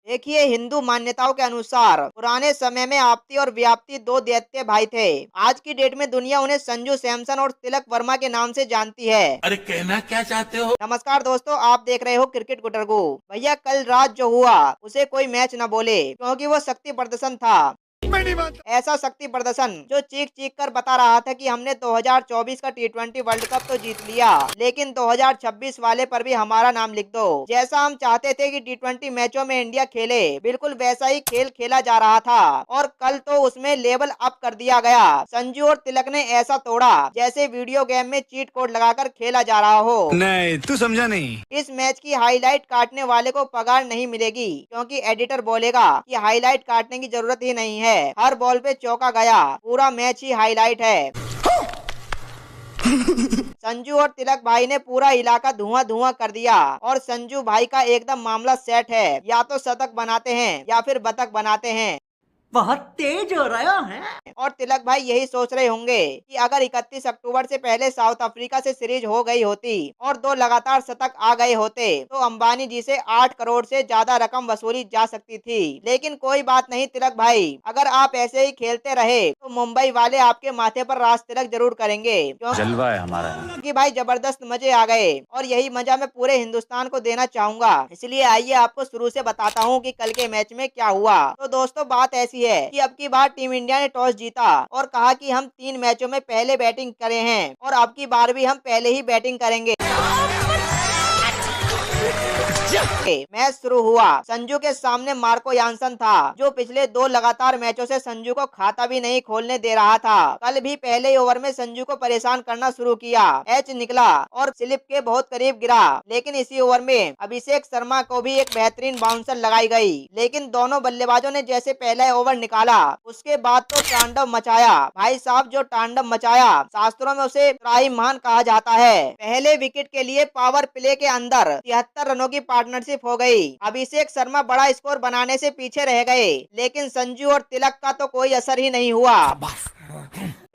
देखिए, हिंदू मान्यताओं के अनुसार पुराने समय में आपती और व्याप्ति दो दैत्य भाई थे। आज की डेट में दुनिया उन्हें संजू सैमसन और तिलक वर्मा के नाम से जानती है। अरे कहना क्या चाहते हो? नमस्कार दोस्तों, आप देख रहे हो क्रिकेट गुटरगू। भैया, कल रात जो हुआ उसे कोई मैच न बोले, क्योंकि वो शक्ति प्रदर्शन था। मैं नहीं मानता। ऐसा शक्ति प्रदर्शन जो चीख चीख कर बता रहा था कि हमने 2024 का T20 वर्ल्ड कप तो जीत लिया, लेकिन 2026 वाले पर भी हमारा नाम लिख दो। जैसा हम चाहते थे कि T20 मैचों में इंडिया खेले, बिल्कुल वैसा ही खेल खेला जा रहा था। और कल तो उसमें लेवल अप कर दिया गया। संजू और तिलक ने ऐसा तोड़ा जैसे वीडियो गेम में चीट कोड लगाकर खेला जा रहा हो। नहीं, तू समझा नहीं। इस मैच की हाईलाइट काटने वाले को पगार नहीं मिलेगी, क्योंकि एडिटर बोलेगा कि हाईलाइट काटने की जरूरत ही नहीं है। हर बॉल पे चौका गया, पूरा मैच ही हाईलाइट है। संजू और तिलक भाई ने पूरा इलाका धुआं धुआं कर दिया और संजू भाई का एकदम मामला सेट है। या तो शतक बनाते हैं या फिर बतख बनाते हैं। बहुत तेज हो रहा है। और तिलक भाई यही सोच रहे होंगे कि अगर 31 अक्टूबर से पहले साउथ अफ्रीका से सीरीज हो गई होती और 2 लगातार शतक आ गए होते तो अंबानी जी से 8 करोड़ से ज्यादा रकम वसूली जा सकती थी। लेकिन कोई बात नहीं तिलक भाई, अगर आप ऐसे ही खेलते रहे तो मुंबई वाले आपके माथे पर राज तिलक जरूर करेंगे। जलवा है हमारा। क्योंकि भाई जबरदस्त मजे आ गए और यही मजा मैं पूरे हिंदुस्तान को देना चाहूंगा। इसलिए आइए आपको शुरू से बताता हूँ कि कल के मैच में क्या हुआ। तो दोस्तों, बात ऐसी है कि अब की बार टीम इंडिया ने टॉस जीता और कहा कि हम 3 मैचों में पहले बैटिंग करे हैं और अब की बार भी हम पहले ही बैटिंग करेंगे। मैच शुरू हुआ। संजू के सामने मार्को यानसन था, जो पिछले 2 लगातार मैचों से संजू को खाता भी नहीं खोलने दे रहा था। कल भी पहले ओवर में संजू को परेशान करना शुरू किया। एच निकला और स्लिप के बहुत करीब गिरा, लेकिन इसी ओवर में अभिषेक शर्मा को भी एक बेहतरीन बाउंसर लगाई गई। लेकिन दोनों बल्लेबाजों ने जैसे पहला ओवर निकाला, उसके बाद तो तांडव मचाया। भाई साहब, जो तांडव मचाया, शास्त्रों में उसे त्राहिमाम कहा जाता है। पहले विकेट के लिए पावर प्ले के अंदर 73 रनों की पार्टनरशिप हो गई। अभिषेक शर्मा बड़ा स्कोर बनाने से पीछे रह गए, लेकिन संजू और तिलक का तो कोई असर ही नहीं हुआ।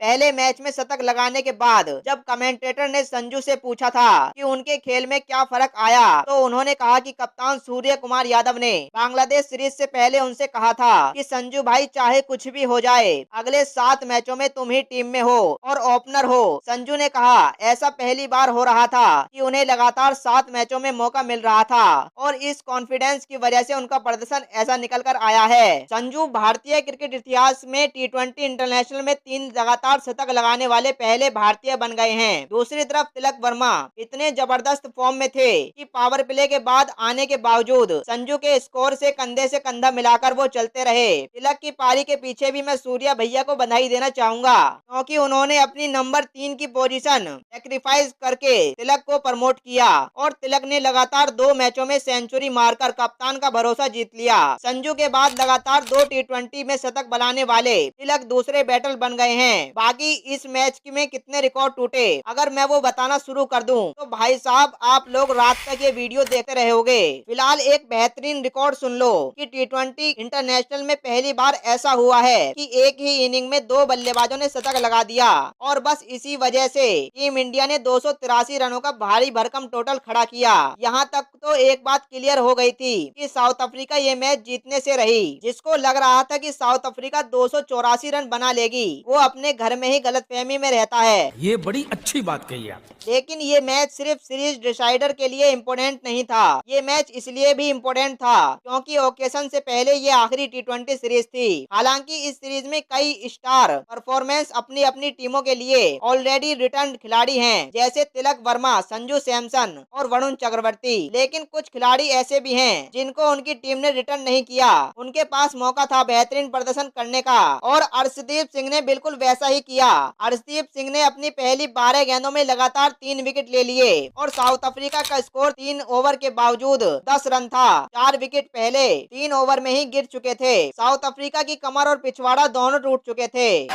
पहले मैच में शतक लगाने के बाद जब कमेंटेटर ने संजू से पूछा था कि उनके खेल में क्या फर्क आया, तो उन्होंने कहा कि कप्तान सूर्य कुमार यादव ने बांग्लादेश सीरीज से पहले उनसे कहा था कि संजू भाई, चाहे कुछ भी हो जाए, अगले 7 मैचों में तुम ही टीम में हो और ओपनर हो। संजू ने कहा ऐसा पहली बार हो रहा था कि उन्हें लगातार 7 मैचों में मौका मिल रहा था और इस कॉन्फिडेंस की वजह से उनका प्रदर्शन ऐसा निकल कर आया है। संजू भारतीय क्रिकेट इतिहास में T20 इंटरनेशनल में 3 लगातार शतक लगाने वाले पहले भारतीय बन गए हैं। दूसरी तरफ तिलक वर्मा इतने जबरदस्त फॉर्म में थे कि पावर प्ले के बाद आने के बावजूद संजू के स्कोर से कंधा मिलाकर वो चलते रहे। तिलक की पारी के पीछे भी मैं सूर्या भैया को बधाई देना चाहूंगा, क्योंकि उन्होंने अपनी नंबर 3 की पोजीशन सेक्रीफाइस करके तिलक को प्रमोट किया और तिलक ने लगातार 2 मैचों में सेंचुरी मारकर कप्तान का भरोसा जीत लिया। संजू के बाद लगातार 2 T20 में शतक बनाने वाले तिलक दूसरे बैटल बन गए हैं। बाकी इस मैच में कितने रिकॉर्ड टूटे, अगर मैं वो बताना शुरू कर दूं तो भाई साहब, आप लोग रात तक ये वीडियो देखते रहोगे। फिलहाल एक बेहतरीन रिकॉर्ड सुन लो कि T20 इंटरनेशनल में पहली बार ऐसा हुआ है कि एक ही इनिंग में 2 बल्लेबाजों ने शतक लगा दिया और बस इसी वजह से टीम इंडिया ने 283 रनों का भारी भरकम टोटल खड़ा किया। यहाँ तक तो एक बात क्लियर हो गई थी कि साउथ अफ्रीका ये मैच जीतने से रही। जिसको लग रहा था कि साउथ अफ्रीका 284 रन बना लेगी, वो अपने घर में ही गलतफहमी में रहता है। ये बड़ी अच्छी बात कही आप। लेकिन ये मैच सिर्फ सीरीज डिसाइडर के लिए इम्पोर्टेंट नहीं था। ये मैच इसलिए भी इम्पोर्टेंट था क्योंकि ओकेशन से पहले ये आखिरी T20 सीरीज थी। हालांकि इस सीरीज में कई स्टार परफॉर्मेंस अपनी अपनी टीमों के लिए ऑलरेडी रिटर्न खिलाड़ी हैं, जैसे तिलक वर्मा, संजू सैमसन और वरुण चक्रवर्ती। लेकिन कुछ खिलाड़ी ऐसे भी हैं जिनको उनकी टीम ने रिटर्न नहीं किया। उनके पास मौका था बेहतरीन प्रदर्शन करने का और अर्शदीप सिंह ने बिल्कुल वैसा ही किया। अर्शदीप सिंह ने अपनी पहली 12 गेंदों में लगातार 3 विकेट ले लिए और साउथ अफ्रीका का स्कोर 3 ओवर के बावजूद 10 रन था। 4 विकेट पहले 3 ओवर में ही गिर चुके थे। साउथ अफ्रीका की कमर और पिछवाड़ा दोनों टूट चुके थे।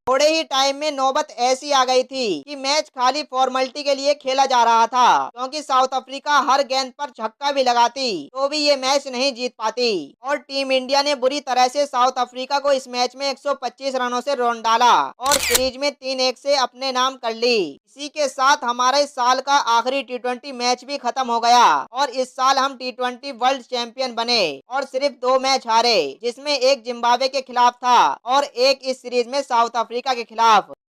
थोड़े ही टाइम में नौबत ऐसी आ गई थी कि मैच खाली फॉर्मेलिटी के लिए खेला जा रहा था, क्योंकि साउथ अफ्रीका हर गेंद पर छक्का भी लगाती तो भी ये मैच नहीं जीत पाती और टीम इंडिया ने बुरी तरह से साउथ अफ्रीका को इस मैच में 125 रनों से रौंद डाला और सीरीज में 3-1 से अपने नाम कर ली। इसी के साथ हमारा इस साल का आखिरी टी20 मैच भी खत्म हो गया और इस साल हम टी20 वर्ल्ड चैंपियन बने और सिर्फ 2 मैच हारे, जिसमें एक जिम्बाब्वे के खिलाफ था और एक इस सीरीज में साउथ अफ्रीका के खिलाफ।